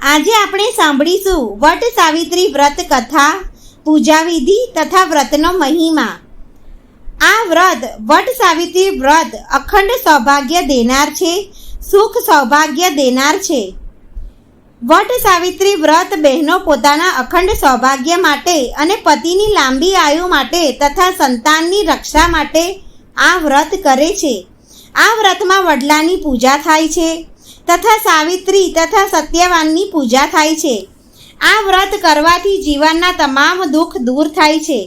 આજે આપણે સાંભળીશું વટ સાવિત્રી વ્રત કથા, પૂજા વિધિ તથા વ્રતનો મહિમા. આ વ્રત વટ સાવિત્રી વ્રત અખંડ સૌભાગ્ય દેનાર છે, સુખ સૌભાગ્ય દેનાર છે. વટ સાવિત્રી વ્રત બહેનો પોતાના અખંડ સૌભાગ્ય માટે અને પતિની લાંબી આયુ માટે તથા સંતાનની રક્ષા માટે આ વ્રત કરે છે. આ વ્રતમાં વડલાની પૂજા થાય છે તથા સાવિત્રી તથા સત્યવાનની પૂજા થાય છે. આ વ્રત કરવાથી જીવનના તમામ દુઃખ દૂર થાય છે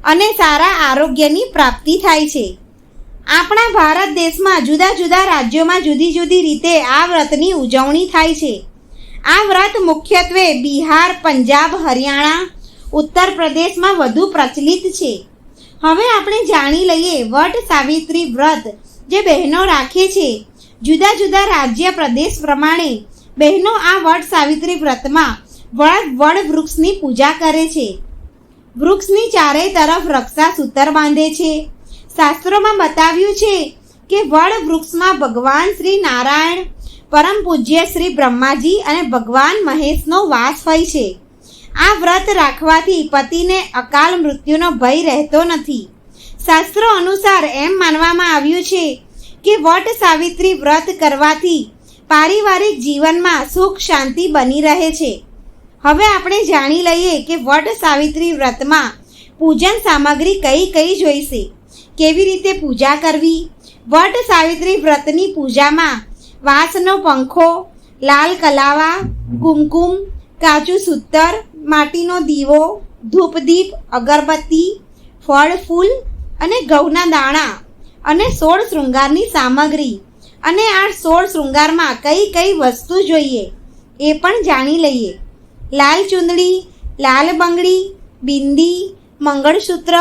અને સારા આરોગ્યની પ્રાપ્તિ થાય છે. આપણા ભારત દેશમાં જુદા જુદા રાજ્યોમાં જુદી જુદી રીતે આ વ્રતની ઉજવણી થાય છે. આ વ્રત મુખ્યત્વે બિહાર, પંજાબ, હરિયાણા, ઉત્તર પ્રદેશમાં વધુ પ્રચલિત છે. હવે આપણે જાણી લઈએ વટ સાવિત્રી વ્રત જે બહેનો રાખે છે. જુદા જુદા રાજ્ય પ્રદેશ પ્રમાણે બહેનો આ વટ સાવિત્રી વ્રતમાં વડ વૃક્ષની પૂજા કરે છે. વૃક્ષની ચારેય તરફ રક્ષા સૂતર બાંધે છે. શાસ્ત્રોમાં બતાવ્યું છે કે વડ વૃક્ષમાં ભગવાન શ્રી નારાયણ, પરમ પૂજ્ય શ્રી બ્રહ્માજી અને ભગવાન મહેશનો વાસ હોય છે. આ વ્રત રાખવાથી પતિને અકાલ મૃત્યુનો ભય રહેતો નથી. શાસ્ત્રો અનુસાર એમ માનવામાં આવ્યું છે કે વટ સાવિત્રી વ્રત કરવાથી પારિવારિક જીવનમાં સુખ શાંતિ બની રહે છે. હવે આપણે જાણી લઈએ કે વટ સાવિત્રી વ્રતમાં પૂજન સામગ્રી કઈ કઈ જોઈશે, કેવી રીતે પૂજા કરવી. વટ સાવિત્રી વ્રતની પૂજામાં વાંસનો પંખો, લાલ કલાવા, કુમકુમ, કાચું સૂતર, માટીનો દીવો, ધૂપદીપ, અગરબત્તી, ફળ ફૂલ અને ઘઉંના દાણા અને 16 શૃંગારની સામગ્રી. અને આ 16 શૃંગારમાં કઈ કઈ વસ્તુ જોઈએ એ પણ જાણી લઈએ. લાલ ચુંદડી, લાલ બંગડી, બિંદી, મંગળસૂત્ર,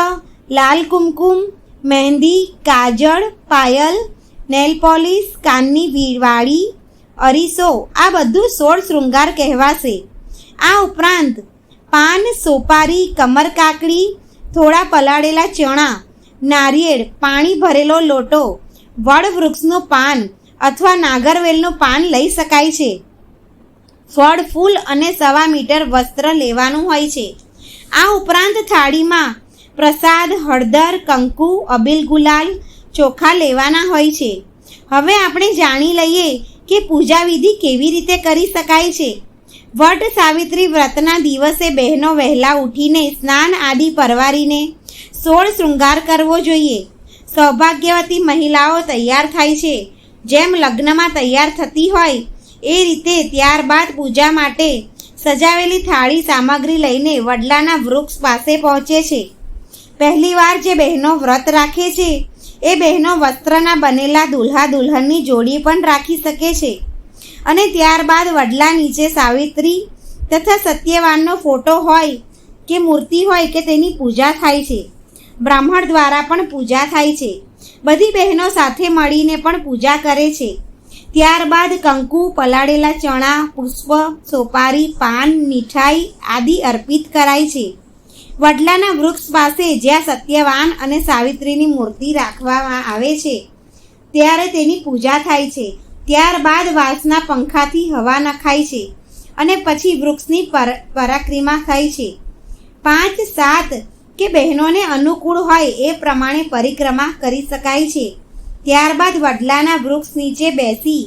લાલ કુમકુમ, મહેંદી, કાજળ, પાયલ, નેલ પોલિશ, કાનની વાળી, અરીસો, આ બધું 16 શૃંગાર કહેવાશે. આ ઉપરાંત પાન, સોપારી, કમર કાકડી, થોડા પલાળેલા ચણા, નારિયેળ, પાણી ભરેલો લોટો, વડ વૃક્ષનું પાન અથવા નાગરવેલનું પાન લઈ શકાય છે. ફળ ફૂલ અને 1.25 મીટર વસ્ત્ર લેવાનું હોય છે. આ ઉપરાંત થાળીમાં પ્રસાદ, હળદર, કંકુ, અબીલ ગુલાલ, ચોખા લેવાના હોય છે. હવે આપણે જાણી લઈએ કે પૂજા વિધિ કેવી રીતે કરી શકાય છે. વટ સાવિત્રી વ્રતના દિવસે બહેનો વહેલા ઉઠીને સ્નાન આદિ પરવારીને 16 શૃંગાર કરવો જોઈએ. સૌભાગ્યવતી મહિલાઓ તૈયાર થાય છે જેમ લગ્નમાં તૈયાર થતી હોય એ રીતે. ત્યારબાદ પૂજા માટે સજાવેલી થાળી સામગ્રી લઈને વડલાના વૃક્ષ પાસે પહોંચે છે. પહેલીવાર જે બહેનો વ્રત રાખે છે એ બહેનો વસ્ત્રના બનેલા દુલ્હા દુલ્હનની જોડી પણ રાખી શકે છે. અને ત્યારબાદ વડલા નીચે સાવિત્રી તથા સત્યવાનનો ફોટો હોય કે મૂર્તિ હોય કે તેની પૂજા થાય છે. બ્રાહ્મણ દ્વારા પણ પૂજા થાય છે. બધી બહેનો સાથે મળીને પણ પૂજા કરે છે. ત્યારબાદ કંકુ, પલાળેલા ચણા, પુષ્પ, સોપારી, પાન, મીઠાઈ આદિ અર્પિત કરાય છે. વડલાના વૃક્ષ પાસે જ્યાં સત્યવાન અને સાવિત્રીની મૂર્તિ રાખવામાં આવે છે ત્યારે તેની પૂજા થાય છે. ત્યારબાદ વાંસના પંખાથી હવા નખાય છે અને પછી વૃક્ષની પરિક્રમા થાય છે. 5-7 કે બહેનોને અનુકૂળ હોય એ પ્રમાણે પરિક્રમા કરી શકાય છે. ત્યારબાદ વડલાના વૃક્ષ નીચે બેસી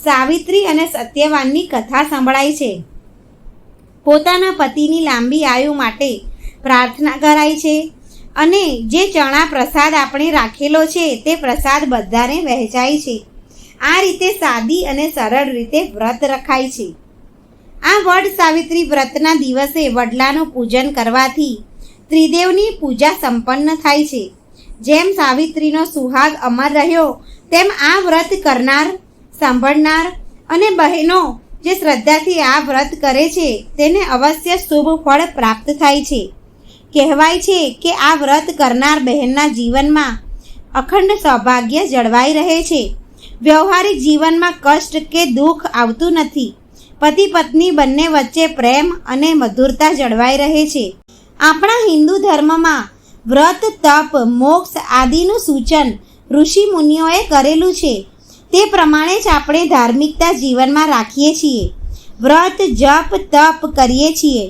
સાવિત્રી અને સત્યવાનની કથા સંભળાય છે. પોતાના પતિની લાંબી આયુ માટે પ્રાર્થના કરાય છે અને જે ચણા પ્રસાદ આપણે રાખેલો છે તે પ્રસાદ બધાને વહેંચાય છે. આ રીતે સાદી અને સરળ રીતે વ્રત રખાય છે. આ વડ સાવિત્રી વ્રતના દિવસે વડલાનું પૂજન કરવાથી ત્રિદેવની પૂજા સંપન્ન થાય છે. જેમ સાવિત્રીનો સુહાગ અમર રહ્યો તેમ આ વ્રત કરનાર, સાંભળનાર અને બહેનો જે શ્રદ્ધાથી આ વ્રત કરે છે તેને અવશ્ય શુભ ફળ પ્રાપ્ત થાય છે. કહેવાય છે કે આ વ્રત કરનાર બહેનના જીવનમાં અખંડ સૌભાગ્ય જળવાઈ રહે છે. વ્યવહારિક જીવનમાં કષ્ટ કે દુઃખ આવતું નથી. પતિ પત્ની બંને વચ્ચે પ્રેમ અને મધુરતા જળવાઈ રહે છે. આપણા હિન્દુ ધર્મમાં વ્રત, તપ, મોક્ષ આદિનું સૂચન ઋષિ મુનિઓએ કરેલું છે. તે પ્રમાણે જ આપણે ધાર્મિકતા જીવનમાં રાખીએ છીએ. વ્રત જપ તપ કરીએ છીએ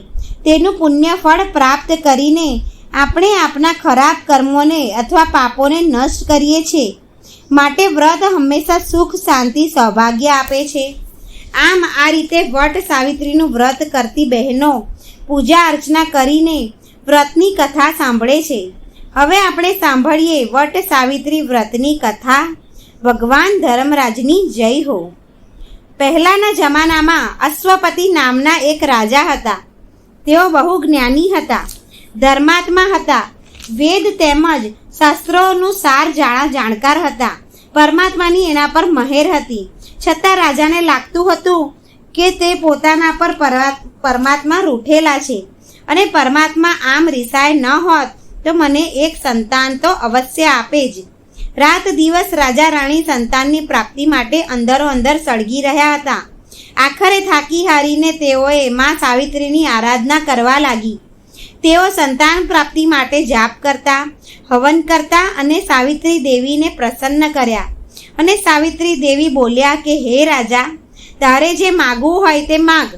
તેનું પુણ્ય ફળ પ્રાપ્ત કરીને આપણે આપણા ખરાબ કર્મોને અથવા પાપોને નષ્ટ કરીએ છીએ. માટે વ્રત હંમેશા સુખ શાંતિ સૌભાગ્ય આપે છે. આમ આ રીતે વટ સાવિત્રીનું વ્રત કરતી બહેનો પૂજા અર્ચના કરીને વ્રતની કથા સાંભળે છે. હવે આપણે સાંભળીએ વટ સાવિત્રી વ્રતની કથા. ભગવાન ધર્મરાજની જય હો. પહેલાંના જમાનામાં અશ્વપતિ નામના એક રાજા હતા. તેઓ બહુ જ્ઞાની હતા, ધર્માત્મા હતા, વેદ તેમજ શાસ્ત્રોનું સાર જાણકાર હતા. પરમાત્માની એના પર મહેર હતી. છતાં રાજાને લાગતું હતું કે તે પોતાના પર પરમાત્મા રૂઠેલા છે અને પરમાત્મા આમ રિસાય ન હોત તો મને એક સંતાન તો અવશ્ય આપે જ. રાત દિવસ રાજા રાણી સંતાનની પ્રાપ્તિ માટે અંદરો અંદર સળગી રહ્યા હતા. આખરે થાકી હારીને તેઓએ મા સાવિત્રીની આરાધના કરવા લાગી. તેઓ સંતાન પ્રાપ્તિ માટે જાપ કરતા, હવન કરતા અને સાવિત્રી દેવીને પ્રસન્ન કર્યા. અને સાવિત્રી દેવી બોલ્યા કે હે રાજા, તારે જે માગવું હોય તે માગ.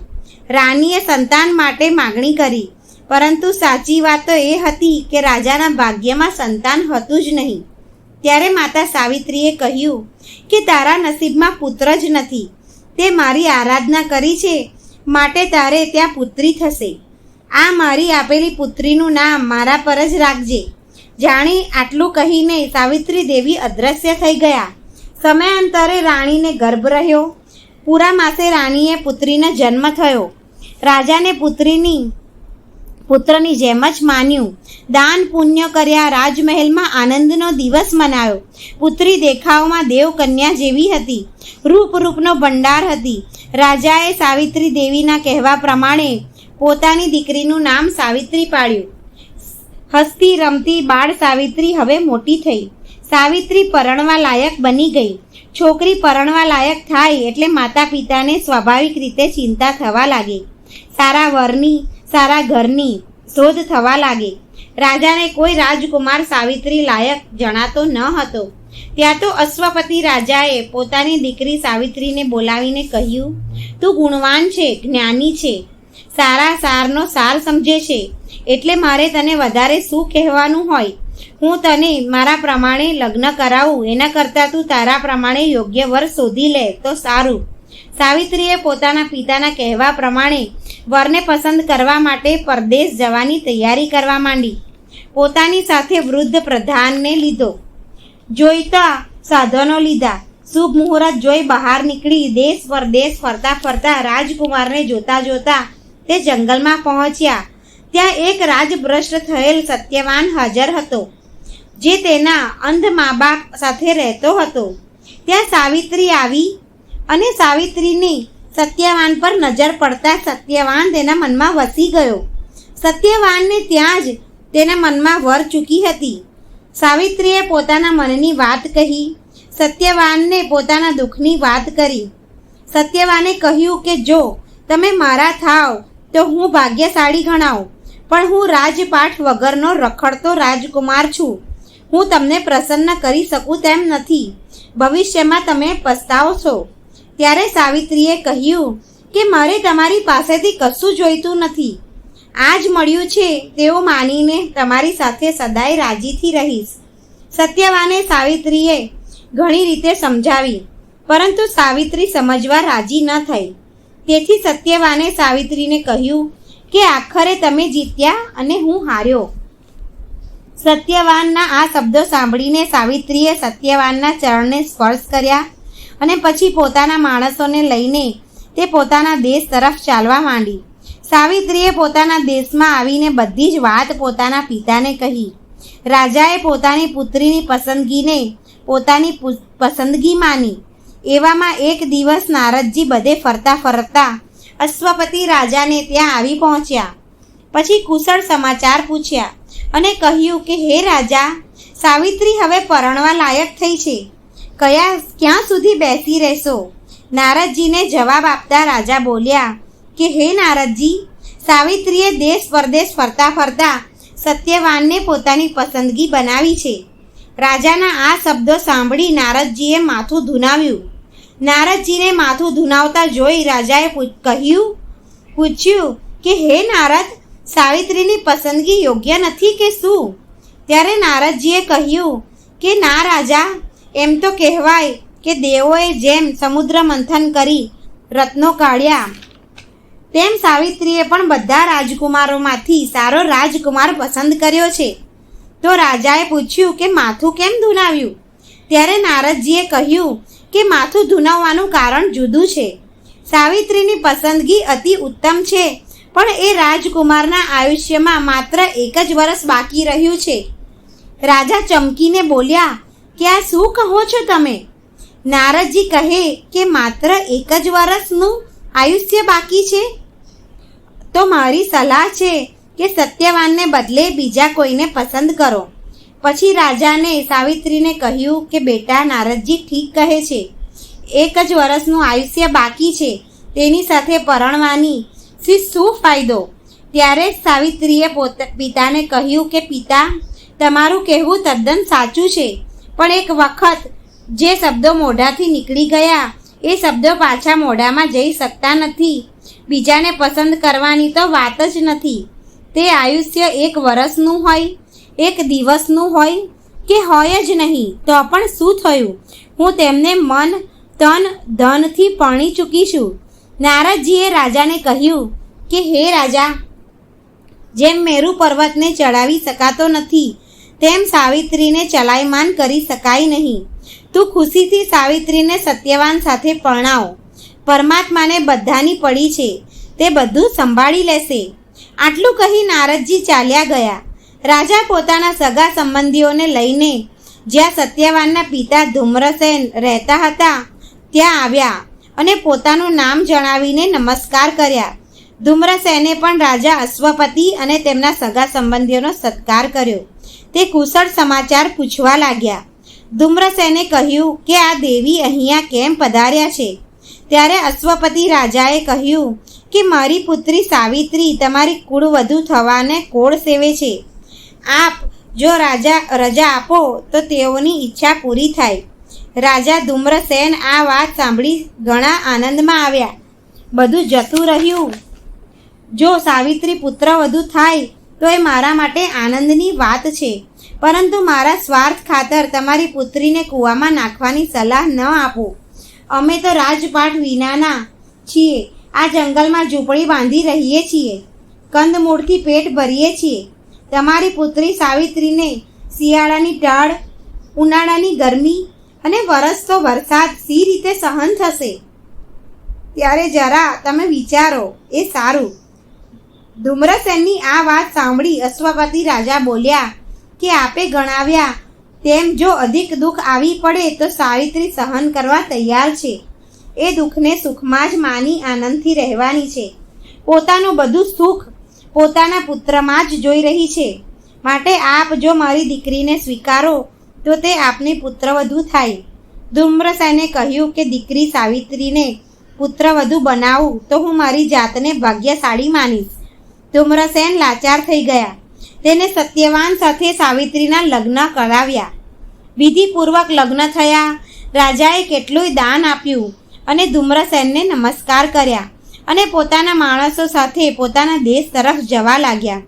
રાણીએ સંતાન માટે માગણી કરી, પરંતુ સાચી વાત તો એ હતી કે રાજાના ભાગ્યમાં સંતાન હતું જ નહીં. ત્યારે માતા સાવિત્રીએ કહ્યું કે તારા નસીબમાં પુત્ર જ નથી. તે મારી આરાધના કરી છે માટે તારે ત્યાં પુત્રી થશે. આ મારી આપેલી પુત્રીનું નામ મારા પર જ રાખજે. જાણી આટલું કહીને સાવિત્રી દેવી અદૃશ્ય થઈ ગયા. સમયાંતરે રાણીને ગર્ભ રહ્યો. પૂરા માસે રાણીએ પુત્રીનો જન્મ થયો. રાજાને પુત્રની જેમ જ માન્યું. દાન પુણ્ય કર્યા. રાજમહેલમાં આનંદનો દિવસ મનાયો. પુત્રી દેખાવમાં દેવકન્યા જેવી હતી. રૂપનો ભંડાર હતી. રાજાએ સાવિત્રી દેવીના કહેવા પ્રમાણે પોતાની દીકરીનું નામ સાવિત્રી પાડ્યું. હસતી રમતી બાળ સાવિત્રી હવે મોટી થઈ. સાવિત્રી પરણવા લાયક બની ગઈ. છોકરી પરણવા લાયક થાય એટલે માતા પિતાને સ્વાભાવિક રીતે ચિંતા થવા લાગે. સારા વરની, સારા ઘરની શોધ થવા લાગે. રાજાને કોઈ રાજકુમાર સાવિત્રી લાયક જણાતો ન હતો. ત્યાં તો અશ્વપતિ રાજાએ પોતાની દીકરી સાવિત્રીને બોલાવીને કહ્યું, તું ગુણવાન છે, જ્ઞાની છે, સારા સારનો સાર સમજે છે, એટલે મારે તને વધારે શું કહેવાનું હોય. હું તને મારા પ્રમાણે લગ્ન કરાવું, એના કરતાં તું તારા પ્રમાણે યોગ્ય વર શોધી લે તો સારું. સાવિત્રીએ પોતાના પિતાના કહેવા પ્રમાણે વરને પસંદ કરવા માટે પરદેશ જવાની તૈયારી કરવા માંડી. પોતાની સાથે વૃદ્ધ પ્રધાનને લીધો. જોઈતા સાધનો લીધા. શુભ મુહૂર્ત જોઈ બહાર નીકળી દેશ પરદેશ ફરતા ફરતા રાજકુમારને જોતા જોતા તે જંગલમાં પહોંચ્યા. ત્યાં એક રાજભ્રષ્ટ થયેલ સત્યવાન હાજર હતો, જે તેના અંધ મા બાપ સાથે રહેતો હતો. ત્યાં સાવિત્રી આવી અને સાવિત્રીની સત્યવાન પર નજર પડતા સત્યવાન તેના મનમાં વસી ગયો. સત્યવાનને ત્યાં જ તેના મનમાં વર ચૂકી હતી. સાવિત્રીએ પોતાના મનની વાત કહી. સત્યવાનને પોતાના દુઃખની વાત કરી. સત્યવાને કહ્યું કે જો તમે મારા થાવ તો હું ભાગ્યશાળી ગણાવું, પણ હું રાજપાઠ વગરનો રખડતો રાજકુમાર છું. હું તમને પ્રસન્ન કરી શકું તેમ નથી. ભવિષ્યમાં તમે પસ્તાવશો. ત્યારે સાવિત્રીએ કહ્યું કે મારે તમારી પાસેથી કશું જોઈતું નથી. આજ મળ્યું છે તેવું માનીને તમારી સાથે સદાય રાજીથી રહીશ. સત્યવાને સાવિત્રીએ ઘણી રીતે સમજાવી, પરંતુ સાવિત્રી સમજવા રાજી ન થઈ. તેથી સત્યવાને સાવિત્રીને કહ્યું કે આખરે તમે જીત્યા અને હું હાર્યો. સત્યવાનના આ શબ્દો સાંભળીને સાવિત્રીએ સત્યવાનના ચરણને સ્પર્શ કર્યા અને પછી પોતાના માણસોને લઈને તે પોતાના દેશ તરફ ચાલવા માંડી. સાવિત્રીએ પોતાના દેશમાં આવીને બધી જ વાત પોતાના પિતાને કહી. રાજાએ પોતાની પુત્રીની પસંદગીને પોતાની પસંદગી માની. એવામાં એક દિવસ નારદજી બધે ફરતા ફરતા અશ્વપતિ રાજાને ત્યાં આવી પહોંચ્યા. પછી કુશળ સમાચાર પૂછ્યા અને કહ્યું કે હે રાજા, સાવિત્રી હવે પરણવા લાયક થઈ છે. ક્યાં સુધી બેસી રહેશો? નારદજીને જવાબ આપતા રાજા બોલ્યા કે હે નારદજી, સાવિત્રીએ દેશ પરદેશ ફરતા ફરતા સત્યવાનને પોતાની પસંદગી બનાવી છે. રાજાના આ શબ્દો સાંભળી નારદજીએ માથું ધુનાવ્યું. નારદજીને માથું ધુનાવતા જોઈ રાજાએ પૂછ્યું કે હે નારદ, સાવિત્રીની પસંદગી યોગ્ય નથી કે શું? ત્યારે નારદજીએ કહ્યું કે ના રાજા, એમ તો કહેવાય કે દેવોએ જેમ સમુદ્ર મંથન કરી રત્નો કાઢ્યા તેમ સાવિત્રીએ પણ બધા રાજકુમારોમાંથી સારો રાજકુમાર પસંદ કર્યો છે. તો રાજાએ પૂછ્યું કે માથું કેમ ધુનાવ્યું? ત્યારે નારદજીએ કહ્યું કે માથું ધુનાવવાનું કારણ જુદું છે. સાવિત્રીની પસંદગી અતિ ઉત્તમ છે, પણ એ રાજકુમારના આયુષ્યમાં માત્ર 1 જ વર્ષ બાકી રહ્યું છે. રાજા ચમકીને બોલ્યા કે આ શું કહો છો તમે? નારદજી કહે કે માત્ર 1 જ વર્ષનું આયુષ્ય બાકી છે? તો મારી સલાહ છે કે સત્યવાનને બદલે બીજા કોઈને પસંદ કરો. પછી રાજાને સાવિત્રીને કહ્યું કે બેટા, નારદજી ઠીક કહે છે, 1 જ વર્ષનું આયુષ્ય બાકી છે, તેની સાથે પરણવાની શું ફાયદો? ત્યારે સાવિત્રીએ પિતાને કહ્યું કે પિતા, તમારું કહેવું તદ્દન સાચું છે, પણ એક વખત જે શબ્દો મોઢાથી નીકળી ગયા એ શબ્દો પાછા મોઢામાં જઈ શકતા નથી. બીજાને પસંદ કરવાની તો વાત જ નથી. તે આયુષ્ય 1 વર્ષનું હોય, 1 દિવસનું હોય કે હોય જ નહીં તો પણ શું થયું? હું તેમને મન તન ધનથી પરણી ચૂકી છું. નારદજીએ રાજાને કહ્યું કે હે રાજા, જેમ મેરુ પર્વતને ચડાવી શકાતો નથી તેમ સાવિત્રીને ચલાયમાન કરી શકાય નહીં. તું ખુશીથી સાવિત્રીને સત્યવાન સાથે પરણાવ. પરમાત્માને બધાની પડી છે, તે બધું સંભાળી લેશે. આટલું કહી નારદજી ચાલ્યા ગયા. રાજા પોતાના સગા સંબંધીઓને લઈને જ્યાં સત્યવાનના પિતા ધૂમ્રસેન રહેતા હતા ત્યાં આવ્યા અને પોતાનું નામ જણાવીને નમસ્કાર કર્યા. ધૂમ્રસેને પણ રાજા અશ્વપતિ અને તેમના સગા સંબંધીઓનો સત્કાર કર્યો. તે કુશળ સમાચાર પૂછવા લાગ્યા. ધૂમ્રસેને કહ્યું કે આ દેવી અહીંયા કેમ પધાર્યા છે? ત્યારે અશ્વપતિ રાજાએ કહ્યું કે મારી પુત્રી સાવિત્રી તમારી કુળવધુ થવાને કોળ સેવે છે. આપ જો રજા આપો તો તેઓની ઈચ્છા પૂરી થાય. રાજા ધૂમ્રસેન આ વાત સાંભળી ઘણા આનંદમાં આવ્યા. બધું જતું રહ્યું. જો સાવિત્રી પુત્રવધુ થાય તો એ મારા માટે આનંદની વાત છે, પરંતુ મારા સ્વાર્થ ખાતર તમારી પુત્રીને કૂવામાં નાખવાની સલાહ ન આપો. અમે તો રાજપાટ વિનાના છીએ. આ જંગલમાં ઝૂંપડી બાંધી રહીએ છીએ, કંદમૂળથી પેટ ભરીએ છીએ. તમારી પુત્રી સાવિત્રીને શિયાળાની ટાળ, ઉનાળાની ગરમી અને વરસતો વરસાદ સી રીતે સહન થશે? ત્યારે જરા તમે વિચારો, એ સારું. ધૂમ્રસેનની આ વાત સાંભળી અશ્વપતિ રાજા બોલ્યા કે આપે ગણાવ્યા તેમ જો અધિક દુઃખ આવી પડે તો સાવિત્રી સહન કરવા તૈયાર છે. એ દુઃખને સુખમાં જ માની આનંદથી રહેવાની છે. પોતાનું બધું સુખ પોતાના પુત્રમાં જ જોઈ રહી છે. માટે આપ જો મારી દીકરીને સ્વીકારો તો તે આપની પુત્રવધુ થાય. ધૂમ્રસેને કહ્યું કે દીકરી સાવિત્રીને પુત્રવધુ બનાવું તો હું મારી જાતને ભાગ્યશાળી માનીશ. ધૂમ્રસેન લાચાર થઈ ગયા. તેને સત્યવાન સાથે સાવિત્રીના લગ્ન કરાવ્યા. વિધિપૂર્વક લગ્ન થયા. રાજાએ કેટલુંય દાન આપ્યું અને ધૂમ્રસેનને નમસ્કાર કર્યા અને પોતાના માણસો સાથે પોતાના દેશ તરફ જવા લાગ્યા.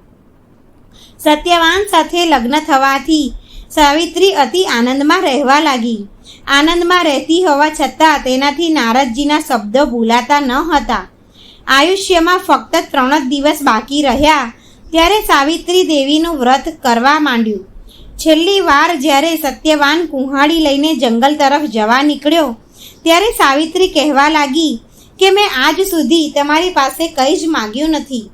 સત્યવાન સાથે લગ્ન થવાથી સાવિત્રી અતિ આનંદમાં રહેવા લાગી. આનંદમાં રહેતી હોવા છતાં તેનાથી નારદજીના શબ્દો ભૂલાતા ન હતા. આયુષ્યમાં ફક્ત 3 જ દિવસ બાકી રહ્યા ત્યારે સાવિત્રી દેવીનું વ્રત કરવા માંડ્યું. છેલ્લી વાર જ્યારે સત્યવાન કુંહાડી લઈને જંગલ તરફ જવા નીકળ્યો ત્યારે સાવિત્રી કહેવા લાગી કે મેં આજ સુધી તમારી પાસે કંઈ જ માગ્યું નથી.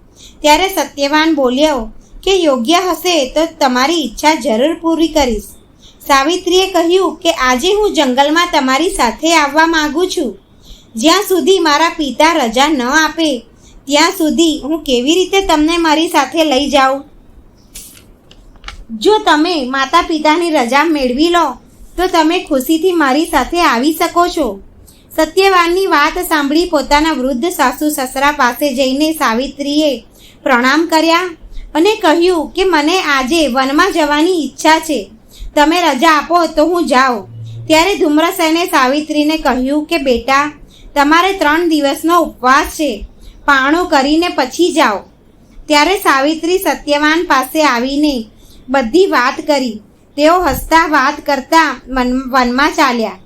ત્યારે સત્યવાન બોલ્યો કે યોગ્ય હશે તો તમારી ઈચ્છા જરૂર પૂરી કરીશ. સાવિત્રીએ કહ્યું કે આજે હું જંગલમાં તમારી સાથે આવવા માગું છું. જ્યાં સુધી મારા પિતા રજા ન આપે ત્યાં સુધી હું કેવી રીતે તમને મારી સાથે લઈ જાઉં? જો તમે માતા પિતાની રજા મેળવી લો તો તમે ખુશીથી મારી સાથે આવી શકો છો. સત્યવાનની વાત સાંભળી પોતાના વૃદ્ધ સાસુ સસરા પાસે જઈને સાવિત્રીએ પ્રણામ કર્યા અને કહ્યું કે મને આજે વનમાં જવાની ઈચ્છા છે. તમે રજા આપો તો હું જાઉં. ત્યારે ધૂમ્રસેને સાવિત્રીને કહ્યું કે બેટા, તમારે 3 દિવસનો ઉપવાસ છે, પારણું કરીને પછી જાઓ. ત્યારે સાવિત્રી સત્યવાન પાસે આવીને બધી વાત કરી. તેઓ હસતા વાત કરતા વનમાં ચાલ્યા.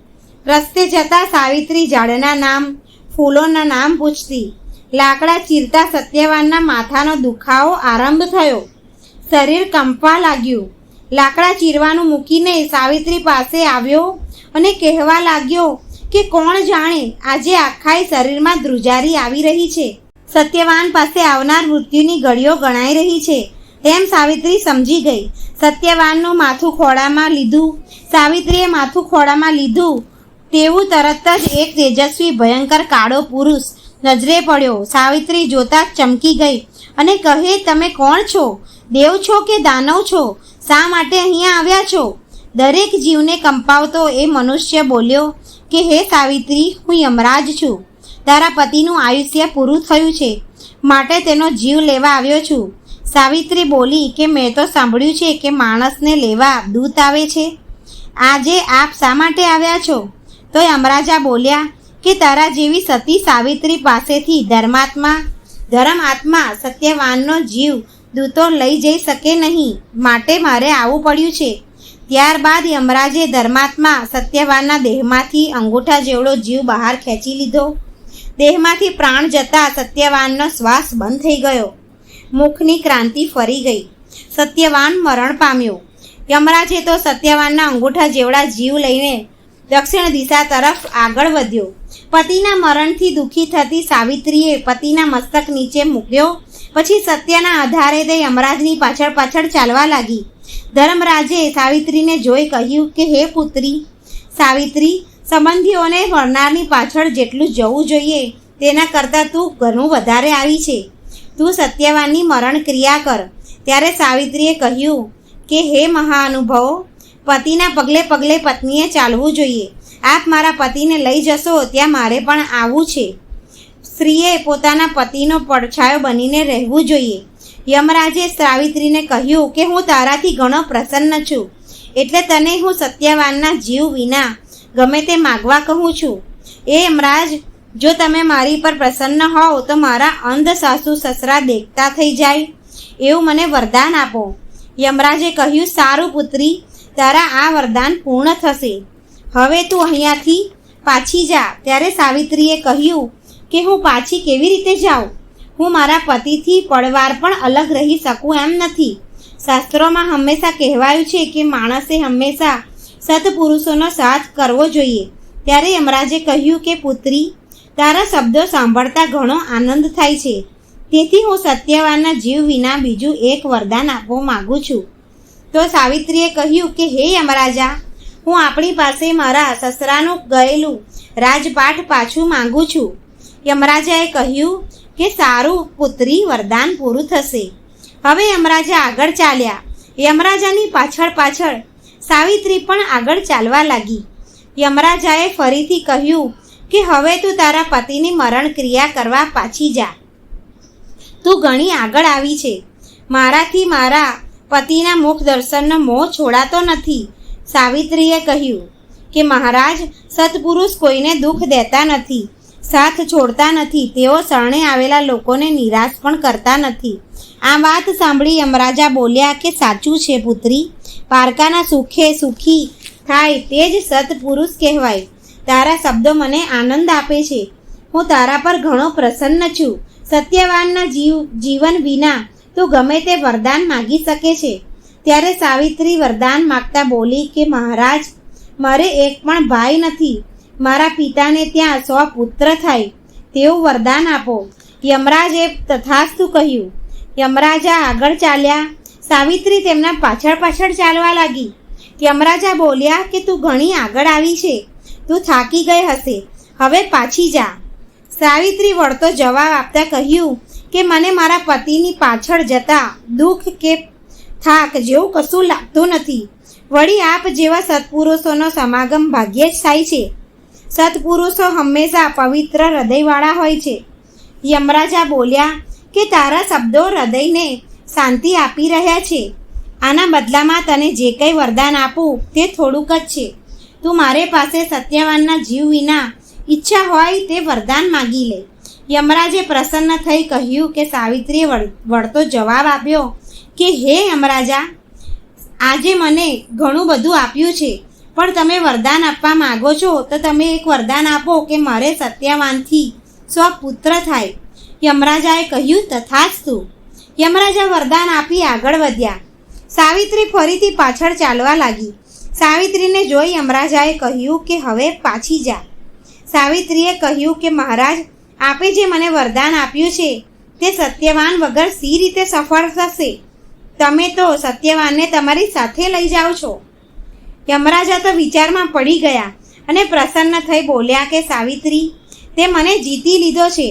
રસ્તે જતા સાવિત્રી ઝાડના નામ, ફૂલોના નામ પૂછતી. લાકડા ચીરતા સત્યવાનના માથાનો દુખાવો આરંભ થયો. શરીર કંપવા લાગ્યું. લાકડા ચીરવાનું મૂકીને સાવિત્રી પાસે આવ્યો અને કહેવા લાગ્યો કે કોણ જાણે આજે આખાય શરીરમાં ધ્રુજારી આવી રહી છે. સત્યવાન પાસે આવનાર મૃત્યુની ઘડીઓ ગણાઈ રહી છે તેમ સાવિત્રી સમજી ગઈ. સત્યવાનનું માથું ખોળામાં લીધું. સાવિત્રીએ માથું ખોળામાં લીધું તેવું તરત જ એક તેજસ્વી ભયંકર કાળો પુરુષ નજરે પડ્યો. સાવિત્રી જોતા જ ચમકી ગઈ અને કહે, તમે કોણ છો? દેવ છો કે દાનવ છો? શા માટે અહીંયા આવ્યા છો? દરેક જીવને કંપાવતો એ મનુષ્ય બોલ્યો કે હે સાવિત્રી, હું યમરાજ છું. તારા પતિનું આયુષ્ય પૂરું થયું છે, માટે તેનો જીવ લેવા આવ્યો છું. સાવિત્રી બોલી કે મેં તો સાંભળ્યું છે કે માણસને લેવા દૂત આવે છે. આજે આપ શા માટે આવ્યા છો? તો યમરાજા બોલ્યા કે તારા જેવી સતી સાવિત્રી પાસેથી ધર્માત્મા સત્યવાનનો જીવ દૂતો લઈ જઈ શકે નહીં, માટે મારે આવવું પડ્યું છે. ત્યારબાદ યમરાજે ધર્માત્મા સત્યવાનના દેહમાંથી અંગૂઠા જેવડો જીવ બહાર ખેંચી લીધો. દેહમાંથી પ્રાણ જતા સત્યવાનનો શ્વાસ બંધ થઈ ગયો. મુખની ક્રાંતિ ફરી ગઈ. સત્યવાન મરણ પામ્યો. યમરાજે તો સત્યવાનના અંગૂઠા જેવડા જીવ લઈને દક્ષિણ દિશા તરફ આગળ વધ્યો. પતિના મરણથી દુઃખી થતી સાવિત્રીએ પતિના મસ્તક નીચે મૂક્યો. પછી સત્યના આધારે તે યમરાજની પાછળ પાછળ ચાલવા લાગી. ધર્મરાજે સાવિત્રીને જોઈ કહ્યું કે હે પુત્રી સાવિત્રી, સંબંધીઓને વરનારની પાછળ જેટલું જવું જોઈએ તેના કરતાં તું ઘણું વધારે આવી છે. તું સત્યવાનની મરણ ક્રિયા કર. ત્યારે સાવિત્રીએ કહ્યું કે હે મહાનુભાવો, પતિના પગલે પગલે પત્નીએ ચાલવું જોઈએ. આપ મારા પતિને લઈ જશો ત્યાં મારે પણ આવવું છે. સ્ત્રીએ પોતાના પતિનો પડછાયો બનીને રહેવું જોઈએ. યમરાજે સાવિત્રીને કહ્યું કે હું તારાથી ઘણો પ્રસન્ન છું, એટલે તને હું સત્યવાનના જીવ વિના ગમે તે માગવા કહું છું. એ યમરાજ, જો તમે મારી પર પ્રસન્ન હોવ તો મારા અંધ સાસુ સસરા દેખતા થઈ જાય એવું મને વરદાન આપો. યમરાજે કહ્યું, સારું પુત્રી, તારા આ વરદાન પૂર્ણ થશે. હવે તું અહીંયાથી પાછી જા. ત્યારે સાવિત્રીએ કહ્યું કે હું પાછી કેવી રીતે જાઉં? હું મારા પતિથી પળવાર પણ અલગ રહી શકું એમ નથી. શાસ્ત્રોમાં હંમેશા કહેવાયું છે કે માણસે હંમેશા સત્પુરુષોનો સાથ કરવો જોઈએ. ત્યારે યમરાજે કહ્યું કે પુત્રી, તારા શબ્દો સાંભળતા ઘણો આનંદ થાય છે, તેથી હું સત્યવાનના જીવ વિના બીજું એક વરદાન આપવા માગું છું. તો સાવિત્રીએ કહ્યું કે હે યમરાજા, હું આપણી પાસે મારા સસરાનું ગયેલું રાજપાટ પાછું માંગુ છું. યમરાજાએ કહ્યું કે સારું પુત્રી, વરદાન પૂરું થશે. હવે યમરાજા આગળ ચાલ્યા. યમરાજાની પાછળ પાછળ સાવિત્રી પણ આગળ ચાલવા લાગી. યમરાજાએ ફરીથી કહ્યું કે હવે તું તારા પતિની મરણ ક્રિયા કરવા પાછી જા. તું ઘણી આગળ આવી છે. મારાથી મારા પતિના મુખ દર્શનનો મોહ છોડાતો નથી. સાવિત્રીએ કહ્યું કે મહારાજ, સત્પુરુષ કોઈને દુઃખ દેતા નથી, સાથ છોડતા નથી. તેઓ શરણે આવેલા લોકોને નિરાશ પણ કરતા નથી. આ વાત સાંભળી યમરાજા બોલ્યા કે સાચું છે પુત્રી, પારકાના સુખે સુખી થાય તે જ સત્પુરુષ કહેવાય. તારા શબ્દો મને આનંદ આપે છે. હું તારા પર ઘણો પ્રસન્ન છું. સત્યવાનના જીવન વિના તું ગમે તે વરદાન માગી શકે છે. ત્યારે સાવિત્રી વરદાન માગતા બોલી કે મહારાજ, મારે એક પણ ભાઈ નથી. મારા પિતાને ત્યાં 100 પુત્ર થાય તેવું વરદાન આપો. યમરાજે તથાસ્તુ કહ્યું. યમરાજા આગળ ચાલ્યા. સાવિત્રી તેમના પાછળ પાછળ ચાલવા લાગી. યમરાજા બોલ્યા કે તું ઘણી આગળ આવી છે, તું થાકી ગઈ હશે, હવે પાછી જા. સાવિત્રી વળતો જવાબ આપતા કહ્યું કે મને મારા પતિની પાછળ જતા દુઃખ કે થાક જેવું કશું લાગતું નથી. વળી આપ જેવા સત્પુરુષોનો સમાગમ ભાગ્યે જ થાય છે. સત્પુરુષો હંમેશા પવિત્ર હૃદયવાળા હોય છે. યમરાજા બોલ્યા કે તારા શબ્દો હૃદયને શાંતિ આપી રહ્યા છે. આના બદલામાં તને જે કંઈ વરદાન આપું તે થોડુંક જ છે. તું મારે પાસે સત્યવાનના જીવ વિના ઈચ્છા હોય તે વરદાન માગી લે. યમરાજે પ્રસન્ન થઈ કહ્યું કે સાવિત્રીએ વળતો જવાબ આપ્યો કે હે યમરાજા, આજે મને ઘણું બધું આપ્યું છે, પણ તમે વરદાન આપવા માગો છો તો તમે એક વરદાન આપો કે મારે સત્યવાનથી સ્વપુત્ર થાય. યમરાજાએ કહ્યું તથાસ્તુ. યમરાજા વરદાન આપી આગળ વધ્યા. સાવિત્રી ફરીથી પાછળ ચાલવા લાગી. સાવિત્રીને જોઈ યમરાજાએ કહ્યું કે હવે પાછી જા. સાવિત્રીએ કહ્યું કે મહારાજ, આપે જે મને વરદાન આપ્યું છે તે સત્યવાન વગર સી રીતે સફળ થશે? તમે તો સત્યવાનને તમારી સાથે લઈ જાઓ છો. યમરાજા તો વિચારમાં પડી ગયા અને પ્રસન્ન થઈ બોલ્યા કે સાવિત્રી, તે મને જીતી લીધો છે.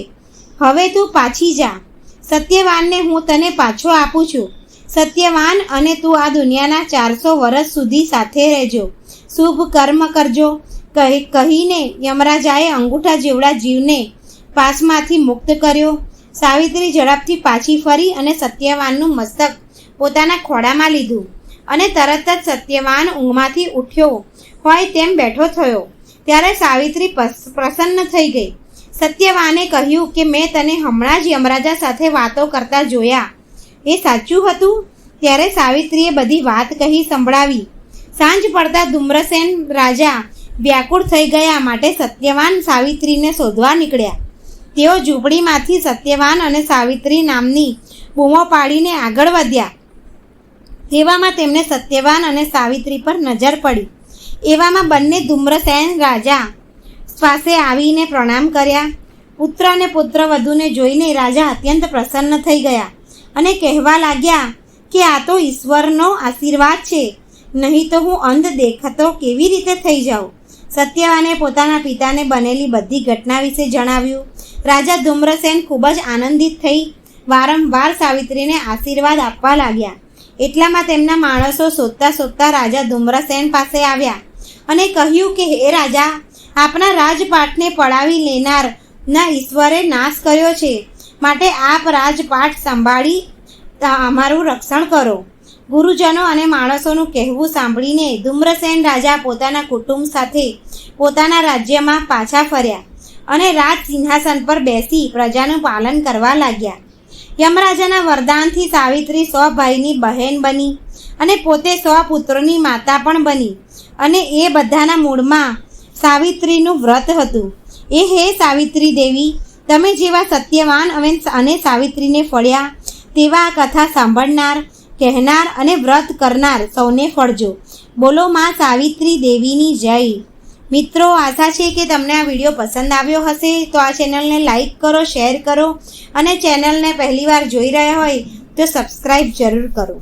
હવે તું પાછી જા. સત્યવાનને હું તને પાછો આપું છું. સત્યવાન અને તું આ દુનિયાના 400 વર્ષ સુધી સાથે રહેજો. શુભ કર્મ કરજો. કહીને યમરાજાએ અંગૂઠા જેવડા જીવને પાસમાંથી મુક્ત કર્યો. સાવિત્રી ઝડપથી પાછી ફરી અને સત્યવાનનું મસ્તક પોતાના ખોળામાં લીધું અને તરત જ સત્યવાન ઊંઘમાંથી ઉઠ્યો હોય તેમ બેઠો થયો. ત્યારે સાવિત્રી પ્રસન્ન થઈ ગઈ. સત્યવાને કહ્યું કે મેં તને હમણાં જ યમરાજા સાથે વાતો કરતા જોયા, એ સાચું હતું? ત્યારે સાવિત્રીએ બધી વાત કહી સંભળાવી. સાંજ પડતા ધુમ્રસેન રાજા વ્યાકુળ થઈ ગયા માટે સત્યવાન સાવિત્રીને શોધવા નીકળ્યા. તેઓ ઝૂંપડીમાંથી સત્યવાન અને સાવિત્રી નામની બૂમો પાડીને આગળ વધ્યા. તેવામાં તેમને સત્યવાન અને સાવિત્રી પર નજર પડી. એવામાં બંને ધુમ્રસેન રાજા પાસે આવીને પ્રણામ કર્યા. પુત્ર અને પુત્રવધૂને જોઈને રાજા અત્યંત પ્રસન્ન થઈ ગયા અને કહેવા લાગ્યા કે આ તો ઈશ્વરનો આશીર્વાદ છે, નહીં તો હું અંધ દેખતો કેવી રીતે થઈ જાઉં. સત્યવાને પોતાના પિતાને બનેલી બધી ઘટના વિશે જણાવ્યું. રાજા ધુમ્રસેન ખૂબ જ આનંદિત થઈ વારંવાર સાવિત્રીને આશીર્વાદ આપવા લાગ્યા. એટલામાં તેમના માણસો શોધતા શોધતા રાજા ધુમ્રસેન પાસે આવ્યા અને કહ્યું કે હે રાજા, આપના રાજપાટને પડાવી લેનારના ઈશ્વરે નાશ કર્યો છે, માટે આપ રાજપાટ સંભાળી અમારું રક્ષણ કરો. ગુરુજનો અને માણસોનું કહેવું સાંભળીને ધુમ્રસેન રાજા પોતાના કુટુંબ સાથે પોતાના રાજ્યમાં પાછા ફર્યા અને રાજ સિંહાસન પર બેસી પ્રજાનું પાલન કરવા લાગ્યા. યમરાજાના વરદાનથી સાવિત્રી 100 ભાઈની બહેન બની અને પોતે 100 પુત્રોની માતા પણ બની. અને એ બધાના મૂળમાં સાવિત્રીનું વ્રત હતું. એ હે સાવિત્રી દેવી, તમે જેવા સત્યવાન અને સાવિત્રીને ફળ્યા તેવા આ કથા સાંભળનાર, કહેનાર અને વ્રત કરનાર સૌને ફળજો. બોલો માં સાવિત્રી દેવીની જય. મિત્રો, આશા છે કે તમને આ વિડીયો પસંદ આવ્યો હશે. તો આ ચેનલને લાઈક કરો, શેર કરો અને ચેનલને પહેલીવાર જોઈ રહ્યા હોય તો સબસ્ક્રાઈબ જરૂર કરો.